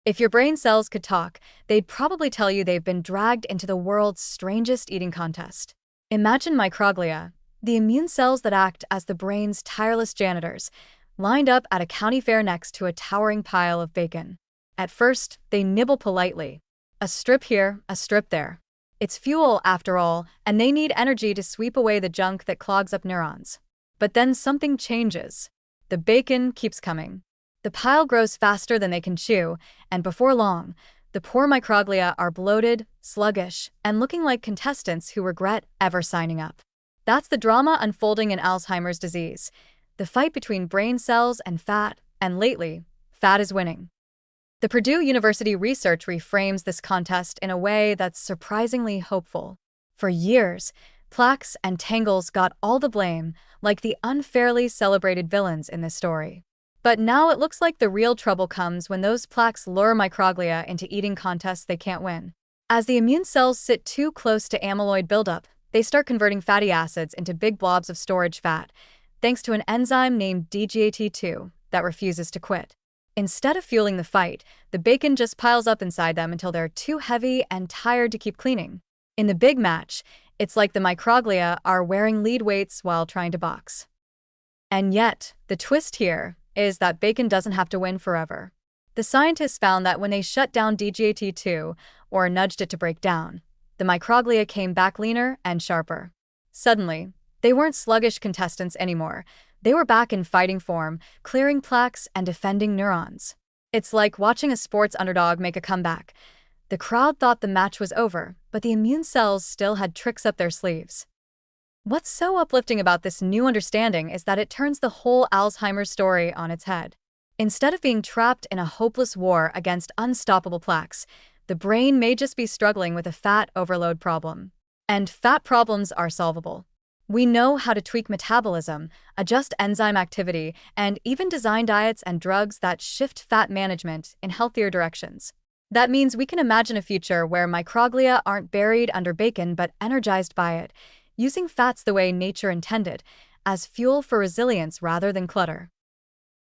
If your brain cells could talk, they'd probably tell you they've been dragged into the world's strangest eating contest. Imagine microglia, the immune cells that act as the brain's tireless janitors, lined up at a county fair next to a towering pile of bacon. At first, they nibble politely. A strip here, a strip there. It's fuel, after all, and they need energy to sweep away the junk that clogs up neurons. But then something changes. The bacon keeps coming. The pile grows faster than they can chew, and before long, the poor microglia are bloated, sluggish, and looking like contestants who regret ever signing up. That's the drama unfolding in Alzheimer's disease. The fight between brain cells and fat, and lately, fat is winning. The Purdue University research reframes this contest in a way that's surprisingly hopeful. For years, plaques and tangles got all the blame, like the unfairly celebrated villains in this story. But now it looks like the real trouble comes when those plaques lure microglia into eating contests they can't win. As the immune cells sit too close to amyloid buildup, they start converting fatty acids into big blobs of storage fat, thanks to an enzyme named DGAT2 that refuses to quit. Instead of fueling the fight, the bacon just piles up inside them until they're too heavy and tired to keep cleaning. In the big match, it's like the microglia are wearing lead weights while trying to box. And yet, the twist here is that bacon doesn't have to win forever. The scientists found that when they shut down DGAT2, or nudged it to break down, the microglia came back leaner and sharper. Suddenly, they weren't sluggish contestants anymore. They were back in fighting form, clearing plaques and defending neurons. It's like watching a sports underdog make a comeback. The crowd thought the match was over, but the immune cells still had tricks up their sleeves. What's so uplifting about this new understanding is that it turns the whole Alzheimer's story on its head. Instead of being trapped in a hopeless war against unstoppable plaques, the brain may just be struggling with a fat overload problem. And fat problems are solvable. We know how to tweak metabolism, adjust enzyme activity, and even design diets and drugs that shift fat management in healthier directions. That means we can imagine a future where microglia aren't buried under bacon but energized by it, using fats the way nature intended, as fuel for resilience rather than clutter.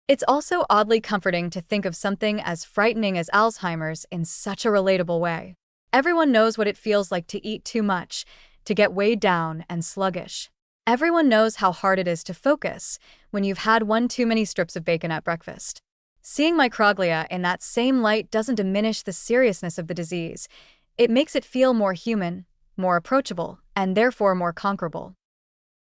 It's also oddly comforting to think of something as frightening as Alzheimer's in such a relatable way. Everyone knows what it feels like to eat too much, to get weighed down and sluggish. Everyone knows how hard it is to focus when you've had one too many strips of bacon at breakfast. Seeing microglia in that same light doesn't diminish the seriousness of the disease. It makes it feel more human, more approachable, and therefore more conquerable.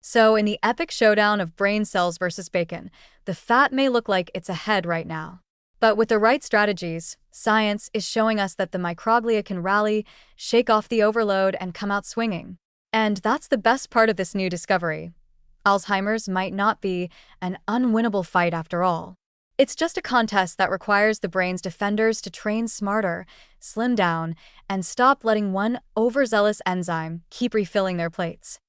So, in the epic showdown of brain cells versus bacon, the fat may look like it's ahead right now. But with the right strategies, science is showing us that the microglia can rally, shake off the overload, and come out swinging. And that's the best part of this new discovery. Alzheimer's might not be an unwinnable fight after all. It's just a contest that requires the brain's defenders to train smarter, slim down, and stop letting one overzealous enzyme keep refilling their plates.